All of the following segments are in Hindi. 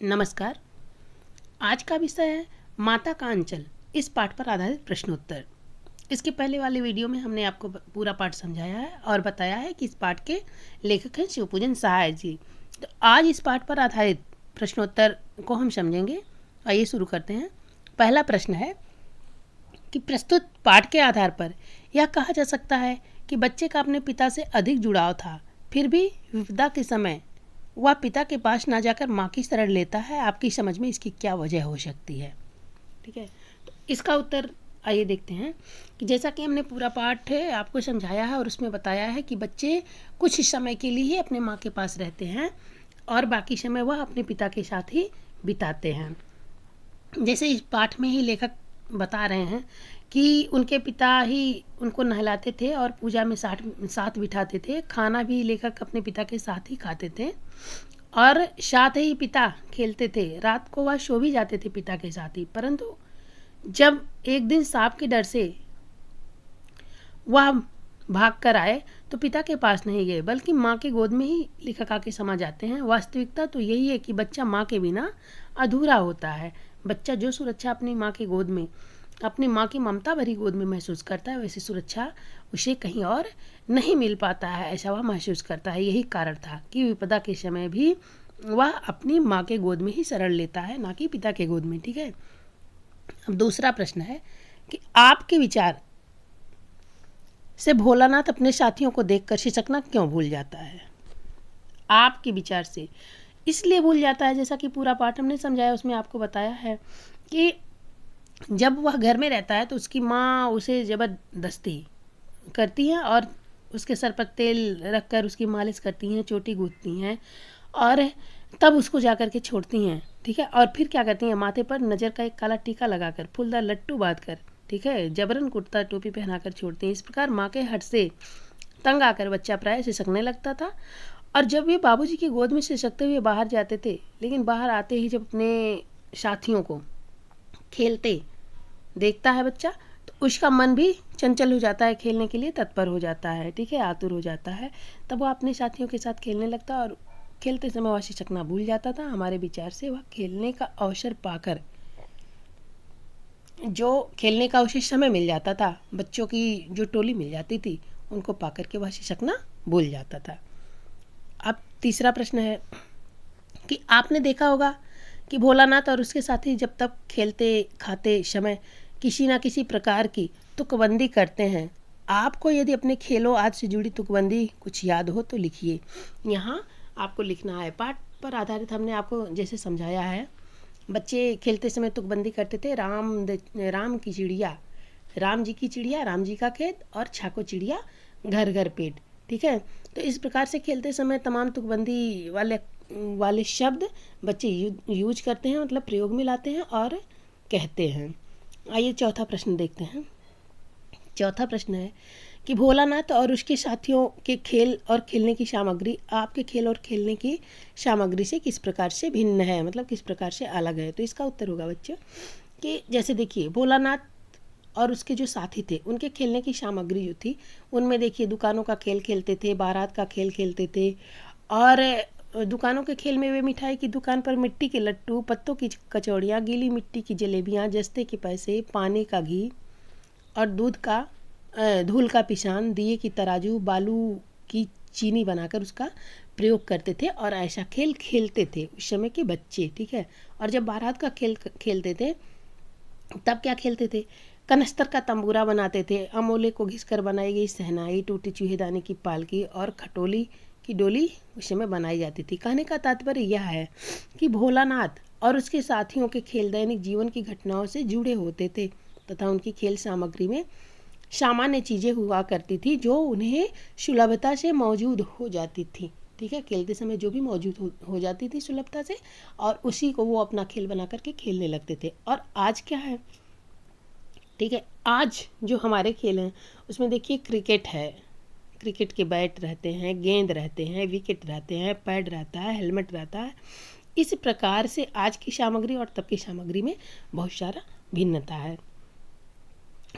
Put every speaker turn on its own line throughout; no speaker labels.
नमस्कार। आज का विषय है माता का अंचल। इस पाठ पर आधारित प्रश्नोत्तर। इसके पहले वाले वीडियो में हमने आपको पूरा पाठ समझाया है और बताया है कि इस पाठ के लेखक हैं शिवपूजन सहाय जी। तो आज इस पाठ पर आधारित प्रश्नोत्तर को हम समझेंगे। आइए शुरू करते हैं। पहला प्रश्न है कि प्रस्तुत पाठ के आधार पर यह कहा जा सकता है कि बच्चे का अपने पिता से अधिक जुड़ाव था, फिर भी विपदा के समय वह पिता के पास ना जाकर माँ की शरण लेता है। आपकी समझ में इसकी क्या वजह हो सकती है? ठीक है, तो इसका उत्तर आइए देखते हैं कि जैसा कि हमने पूरा पाठ है आपको समझाया है और उसमें बताया है कि बच्चे कुछ समय के लिए ही अपने माँ के पास रहते हैं और बाकी समय वह अपने पिता के साथ ही बिताते हैं। जैसे इस पाठ में ही लेखक बता रहे हैं कि उनके पिता ही उनको नहलाते थे और पूजा में साथ बिठाते थे। खाना भी लेखक अपने पिता के साथ ही खाते थे और साथ ही पिता खेलते थे। रात को वह सो भी जाते थे पिता के साथ ही। परंतु जब एक दिन सांप के डर से वह भाग कर आए तो पिता के पास नहीं गए बल्कि माँ के गोद में ही लेखक आके समा जाते हैं। वास्तविकता तो यही है कि बच्चा माँ के बिना अधूरा होता है। बच्चा जो सुरक्षा अपनी माँ के गोद में, अपनी माँ की ममता भरी गोद में महसूस करता है, वैसी सुरक्षा उसे कहीं और नहीं मिल पाता है, ऐसा वह महसूस करता है। यही कारण था कि विपदा के समय भी वह अपनी माँ के गोद में ही शरण लेता है, ना कि पिता के गोद में। ठीक है। अब दूसरा प्रश्न है कि आपके विचार से भोलानाथ अपने साथियों को देखकर सिसकना क्यों भूल जाता है? आपके विचार से इसलिए भूल जाता है, जैसा कि पूरा पाठ हमने समझाया उसमें आपको बताया है कि जब वह घर में रहता है तो उसकी माँ उसे ज़बरदस्ती करती है और उसके सर पर तेल रख कर उसकी मालिश करती हैं, चोटी गूंथती हैं और तब उसको जा कर के छोड़ती हैं। ठीक है। और फिर क्या करती हैं, माथे पर नज़र का एक काला टीका लगाकर, फूलदार लट्टू बांध कर, ठीक है, जबरन कुर्ता टोपी पहनाकर छोड़ती हैं। इस प्रकार माँ के हट से तंग आकर बच्चा प्राय सिसकने लगता था और जब वे बाबूजी की गोद में सिसकते हुए बाहर जाते थे, लेकिन बाहर आते ही जब अपने साथियों को खेलते देखता है बच्चा तो उसका मन भी चंचल हो जाता है, खेलने के लिए तत्पर हो जाता है। ठीक है, आतुर हो जाता है। तब वह अपने साथियों के साथ खेलने लगता और खेलते समय वह सिसकना भूल जाता था। हमारे विचार से वह खेलने का अवसर पाकर, जो खेलने का उसे समय मिल जाता था, बच्चों की जो टोली मिल जाती थी, उनको पाकर के वह सिसकना भूल जाता था। अब तीसरा प्रश्न है कि आपने देखा होगा कि भोलानाथ और उसके साथी जब तक खेलते खाते समय किसी ना किसी प्रकार की तुकबंदी करते हैं। आपको यदि अपने खेलों आज से जुड़ी तुकबंदी कुछ याद हो तो लिखिए। यहाँ आपको लिखना है। पाठ पर आधारित हमने आपको जैसे समझाया है, बच्चे खेलते समय तुकबंदी करते थे। राम की चिड़िया, राम जी की चिड़िया, राम जी का खेत और छाको चिड़िया घर घर पेट। ठीक है। तो इस प्रकार से खेलते समय तमाम तुकबंदी वाले शब्द बच्चे यूज करते हैं, मतलब प्रयोग में लाते हैं और कहते हैं। आइए चौथा प्रश्न देखते हैं। चौथा प्रश्न है कि भोलानाथ और उसके साथियों के खेल और खेलने की सामग्री आपके खेल और खेलने की सामग्री से किस प्रकार से भिन्न है, मतलब किस प्रकार से अलग है? तो इसका उत्तर होगा बच्चों कि जैसे देखिए, भोलानाथ और उसके जो साथी थे उनके खेलने की सामग्री जो थी उनमें देखिए दुकानों का खेल खेलते थे, बारात का खेल खेलते थे और दुकानों के खेल में वे मिठाई की दुकान पर मिट्टी के लट्टू, पत्तों की कचौड़ियाँ, गीली मिट्टी की जलेबियाँ, जस्ते के पैसे, पानी का घी और दूध का धूल का पिसान, दिए की तराजू, बालू की चीनी बनाकर उसका प्रयोग करते थे और ऐसा खेल खेलते थे उस समय के बच्चे। ठीक है। और जब बारात का खेल खेलते थे तब क्या खेलते थे, कनस्तर का तंबूरा बनाते थे, अमोले को घिसकर बनाई गई सहनाई, टूटी चूहेदानी की पालकी और खटोली की डोली उस समय बनाई जाती थी। कहने का तात्पर्य यह है कि भोलानाथ और उसके साथियों के खेल दैनिक जीवन की घटनाओं से जुड़े होते थे तथा उनकी खेल सामग्री में सामान्य चीज़ें हुआ करती थी जो उन्हें सुलभता से मौजूद हो जाती थी। ठीक है, खेलते समय जो भी मौजूद हो जाती थी सुलभता से, और उसी को वो अपना खेल बना करके खेलने लगते थे। और आज क्या है, ठीक है, आज जो हमारे खेल हैं उसमें देखिए क्रिकेट है, क्रिकेट के बैट रहते हैं, गेंद रहते हैं, विकेट रहते हैं, पैड रहता है, हेलमेट रहता है। इस प्रकार से आज की सामग्री और तब की सामग्री में बहुत सारा भिन्नता है।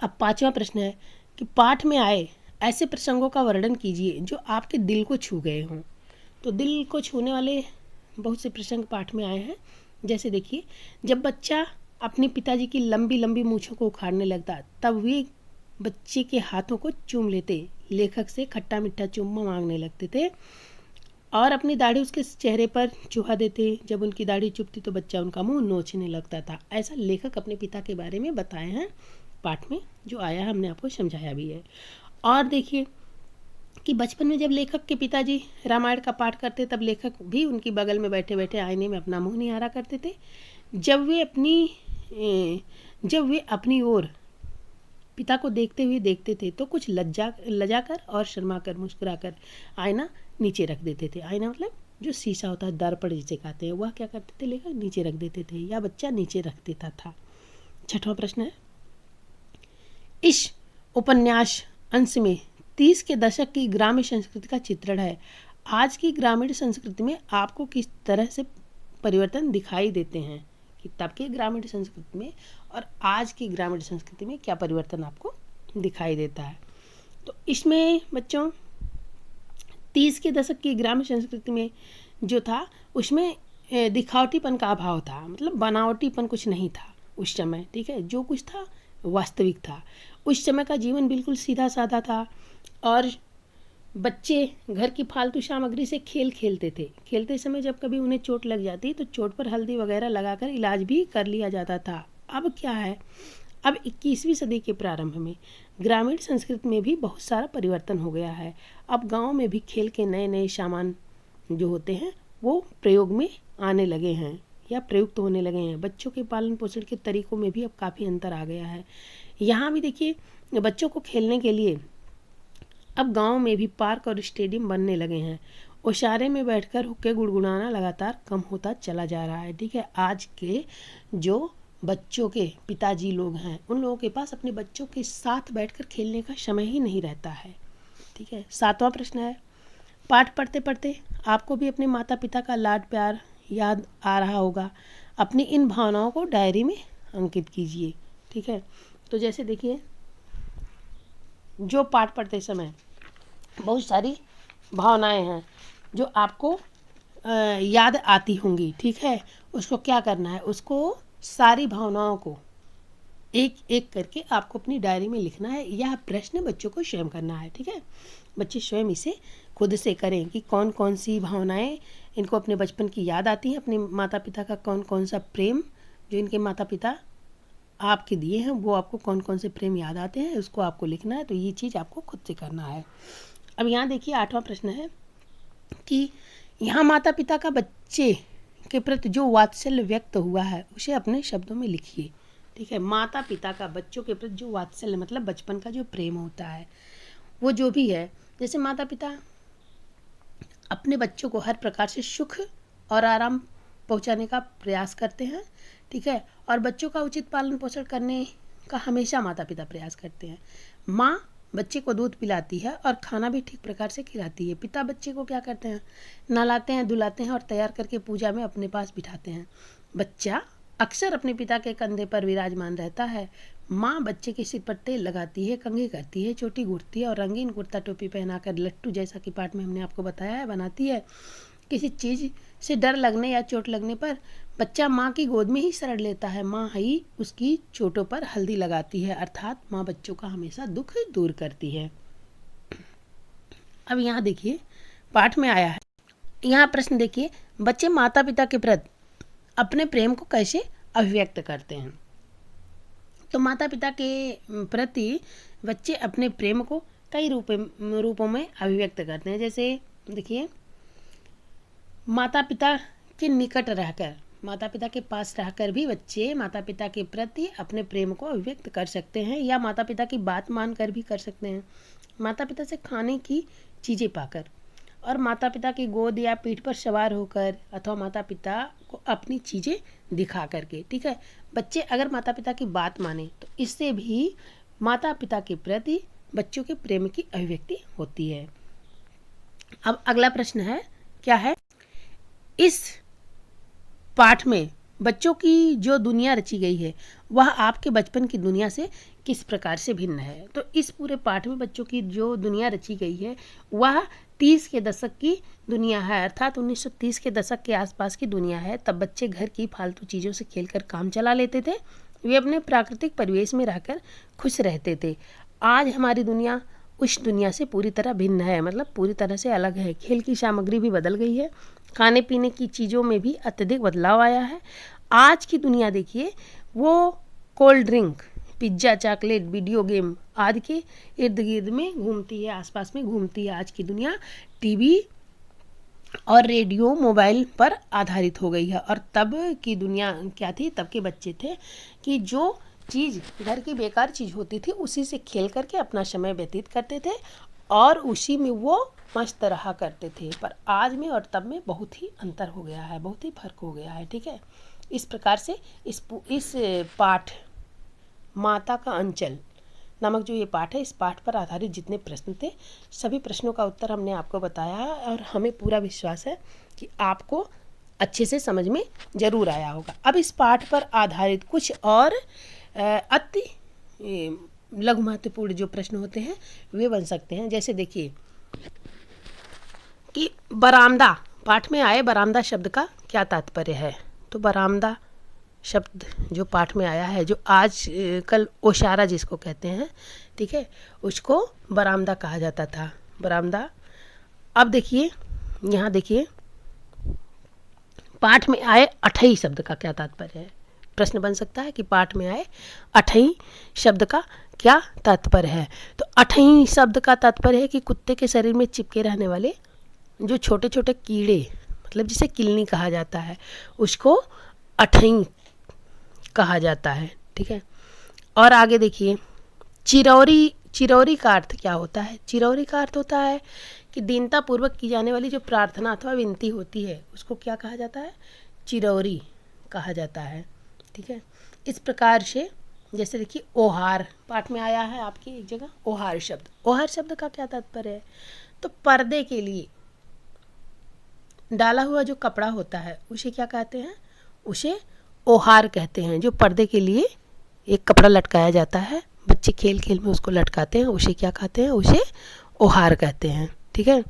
अब पांचवा प्रश्न है कि पाठ में आए ऐसे प्रसंगों का वर्णन कीजिए जो आपके दिल को छू गए हों। तो दिल को छूने वाले बहुत से प्रसंग पाठ में आए हैं, जैसे देखिए, जब बच्चा अपने पिताजी की लंबी लंबी मूछों को उखाड़ने लगता तब वे बच्चे के हाथों को चूम लेते, लेखक से खट्टा मीठा चुम्मा मांगने लगते थे और अपनी दाढ़ी उसके चेहरे पर चुहा देते। जब उनकी दाढ़ी चुभती तो बच्चा उनका मुंह नोचने लगता था। ऐसा लेखक अपने पिता के बारे में बताए हैं पाठ में, जो आया है, हमने आपको समझाया भी है। और देखिए कि बचपन में जब लेखक के पिताजी रामायण का पाठ करते तब लेखक भी उनकी बगल में बैठे बैठे आईने में अपना मुंह निहारा करते थे। जब वे अपनी ओर पिता को देखते हुए देखते थे तो कुछ लजाकर और शर्माकर मुस्कुराकर आईना नीचे रख देते थे। आईना मतलब जो शीशा होता है, दर्पण जिसे कहते हैं, वह क्या करते थे, लेकर नीचे रख देते थे या बच्चा नीचे रख देता था। छठवां प्रश्न है, इस उपन्यास अंश में 30 के दशक की ग्रामीण संस्कृति का चित्रण है। आज की ग्रामीण संस्कृति में आपको किस तरह से परिवर्तन दिखाई देते हैं, कि तब के ग्रामीण संस्कृति में और आज की ग्रामीण संस्कृति में क्या परिवर्तन आपको दिखाई देता है। तो इसमें बच्चों 30 के दशक की ग्रामीण संस्कृति में जो था उसमें दिखावटीपन का अभाव था, मतलब बनावटीपन कुछ नहीं था उस समय, ठीक है। जो कुछ था वास्तविक था। उस समय का जीवन बिल्कुल सीधा साधा था और बच्चे घर की फालतू सामग्री से खेल खेलते थे। खेलते समय जब कभी उन्हें चोट लग जाती तो चोट पर हल्दी वगैरह लगाकर इलाज भी कर लिया जाता था। अब क्या है, अब 21वीं सदी के प्रारंभ में ग्रामीण संस्कृति में भी बहुत सारा परिवर्तन हो गया है। अब गांव में भी खेल के नए नए सामान जो होते हैं वो प्रयोग में आने लगे हैं या प्रयुक्त होने लगे हैं। बच्चों के पालन पोषण के तरीकों में भी अब काफ़ी अंतर आ गया है। यहाँ भी देखिए, बच्चों को खेलने के लिए अब गांव में भी पार्क और स्टेडियम बनने लगे हैं। ओसारे में बैठकर हुक्के गुड़गुड़ाना लगातार कम होता चला जा रहा है, ठीक है। आज के जो बच्चों के पिताजी लोग हैं उन लोगों के पास अपने बच्चों के साथ बैठकर खेलने का समय ही नहीं रहता है, ठीक है। 7वां प्रश्न है, पाठ पढ़ते पढ़ते आपको भी अपने माता पिता का लाड प्यार याद आ रहा होगा। अपनी इन भावनाओं को डायरी में अंकित कीजिए, ठीक है। तो जैसे देखिए, जो पाठ पढ़ते समय बहुत सारी भावनाएं हैं जो आपको याद आती होंगी, ठीक है। उसको क्या करना है, उसको सारी भावनाओं को एक एक करके आपको अपनी डायरी में लिखना है। यह प्रश्न बच्चों को स्वयं करना है, ठीक है। बच्चे स्वयं इसे खुद से करें कि कौन कौन सी भावनाएं इनको अपने बचपन की याद आती हैं, अपने माता पिता का कौन कौन सा प्रेम जो इनके माता पिता आपके दिए हैं वो आपको कौन कौन से प्रेम याद आते हैं, उसको आपको लिखना है। तो ये चीज़ आपको खुद से करना है। अब यहाँ देखिए 8वां प्रश्न है कि यहाँ माता पिता का बच्चे के प्रति जो वात्सल्य व्यक्त हुआ है उसे अपने शब्दों में लिखिए, ठीक है। माता पिता का बच्चों के प्रति जो वात्सल्य मतलब बचपन का जो प्रेम होता है वो जो भी है, जैसे माता पिता अपने बच्चों को हर प्रकार से सुख और आराम पहुंचाने का प्रयास करते हैं, ठीक है। और बच्चों का उचित पालन पोषण करने का हमेशा माता पिता प्रयास करते हैं। माँ बच्चे को दूध पिलाती है और खाना भी ठीक प्रकार से खिलाती है। पिता बच्चे को क्या करते हैं, नहलाते हैं, धुलाते हैं और तैयार करके पूजा में अपने पास बिठाते हैं। बच्चा अक्सर अपने पिता के कंधे पर विराजमान रहता है। माँ बच्चे के सिर पर तेल लगाती है, कंघी करती है, चोटी गूंथती है और रंगीन कुर्ता टोपी पहनाकर लट्टू जैसा कि पाठ में हमने आपको बताया है बनाती है। किसी चीज़ से डर लगने या चोट लगने पर बच्चा माँ की गोद में ही शरण लेता है। माँ ही उसकी चोटों पर हल्दी लगाती है, अर्थात माँ बच्चों का हमेशा दुख दूर करती है। अब यहाँ देखिए पाठ में आया है, यहाँ प्रश्न देखिए, बच्चे माता पिता के प्रति अपने प्रेम को कैसे अभिव्यक्त करते हैं। तो माता पिता के प्रति बच्चे अपने प्रेम को कई रूपों में अभिव्यक्त करते हैं। जैसे देखिए, माता पिता के निकट रहकर, माता पिता के पास रहकर भी बच्चे माता पिता के प्रति अपने प्रेम को अभिव्यक्त कर सकते हैं या माता पिता की बात मानकर भी कर सकते हैं। माता पिता से खाने की चीज़ें पाकर और माता पिता की गोद या पीठ पर सवार होकर अथवा माता पिता को अपनी चीज़ें दिखा करके, ठीक है। बच्चे अगर माता पिता की बात माने तो इससे भी माता पिता के प्रति बच्चों के प्रेम की अभिव्यक्ति होती है। अब अगला प्रश्न है, क्या है, इस पाठ में बच्चों की जो दुनिया रची गई है वह आपके बचपन की दुनिया से किस प्रकार से भिन्न है। तो इस पूरे पाठ में बच्चों की जो दुनिया रची गई है वह 1930 के दशक की दुनिया है, अर्थात 1930 के दशक के आसपास की दुनिया है। तब बच्चे घर की फालतू चीज़ों से खेलकर काम चला लेते थे। वे अपने प्राकृतिक परिवेश में रहकर खुश रहते थे। आज हमारी दुनिया उस दुनिया से पूरी तरह भिन्न है, मतलब पूरी तरह से अलग है। खेल की सामग्री भी बदल गई है, खाने पीने की चीज़ों में भी अत्यधिक बदलाव आया है। आज की दुनिया देखिए, वो cold drink, pizza, chocolate, video game आदि के इर्द गिर्द में घूमती है, आसपास में घूमती है। आज की दुनिया टीवी और रेडियो, मोबाइल पर आधारित हो गई है। और तब की दुनिया क्या थी, तब के बच्चे थे कि जो चीज़ घर की बेकार चीज़ होती थी उसी से खेल करके अपना समय व्यतीत करते थे और उसी में वो मस्त रहा करते थे। पर आज में और तब में बहुत ही अंतर हो गया है, बहुत ही फर्क हो गया है। ठीक है, इस प्रकार से इस पाठ माता का अंचल नामक जो ये पाठ है, इस पाठ पर आधारित जितने प्रश्न थे, सभी प्रश्नों का उत्तर हमने आपको बताया है और हमें पूरा विश्वास है कि आपको अच्छे से समझ में ज़रूर आया होगा। अब इस पाठ पर आधारित कुछ और अति लघु महत्वपूर्ण जो प्रश्न होते हैं वे बन सकते हैं। जैसे देखिए कि बरामदा, पाठ में आए बरामदा शब्द का क्या तात्पर्य है। तो बरामदा शब्द जो पाठ में आया है, जो आज कल ओशारा जिसको कहते हैं, ठीक है, उसको बरामदा कहा जाता था, बरामदा। अब देखिए, यहाँ देखिए, पाठ में आए अठई शब्द का क्या तात्पर्य है। प्रश्न बन सकता है कि पाठ में आए अठई शब्द का क्या तात्पर्य है। तो अठई शब्द का तात्पर्य है कि कुत्ते के शरीर में चिपके रहने वाले जो छोटे छोटे कीड़े, मतलब जिसे किलनी कहा जाता है, उसको अठई कहा जाता है। ठीक है, और आगे देखिए, चिरौरी, चिरौरी का अर्थ क्या होता है। चिरौरी का अर्थ होता है कि दीनता पूर्वक की जाने वाली जो प्रार्थना अथवा विनती होती है उसको क्या कहा जाता है, चिरौरी कहा जाता है। ठीक है, इस प्रकार से जैसे देखिए ओहार, पाठ में आया है आपकी एक जगह ओहार शब्द। ओहार शब्द का क्या तात्पर्य है, तो पर्दे के लिए डाला हुआ जो कपड़ा होता है उसे क्या कहते हैं, उसे ओहार कहते हैं। जो पर्दे के लिए एक कपड़ा लटकाया जाता है, बच्चे खेल खेल में उसको लटकाते हैं, उसे क्या कहते हैं, उसे ओहार कहते हैं। ठीक है,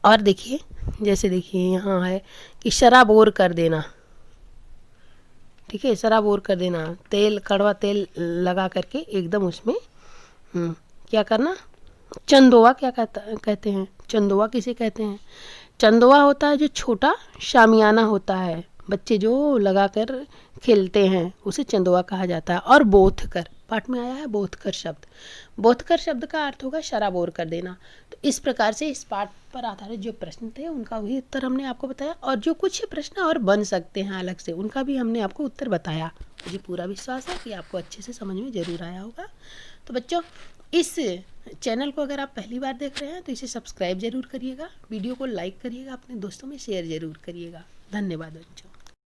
और देखिए, जैसे देखिए यहाँ है कि शराबोर कर देना। ठीक है, शराबोर कर देना, तेल, कड़वा तेल लगा करके एकदम उसमें क्या करना, चंदोवा क्या कहते हैं, चंदोवा किसे कहते हैं। चंदोवा होता है जो छोटा शामियाना होता है, बच्चे जो लगाकर खेलते हैं, उसे चंदोवा कहा जाता है। और बोथकर, पाठ में आया है बोथकर शब्द। बोथकर शब्द का अर्थ होगा शराबोर कर देना। तो इस प्रकार से इस पाठ पर आधारित जो प्रश्न थे उनका वही उत्तर हमने आपको बताया, और जो कुछ प्रश्न और बन सकते हैं अलग से उनका भी हमने आपको उत्तर बताया। मुझे पूरा विश्वास है कि आपको अच्छे से समझ में ज़रूर आया होगा। तो बच्चों, इस चैनल को अगर आप पहली बार देख रहे हैं तो इसे सब्सक्राइब ज़रूर करिएगा, वीडियो को लाइक करिएगा, अपने दोस्तों में शेयर ज़रूर करिएगा। धन्यवाद बच्चों।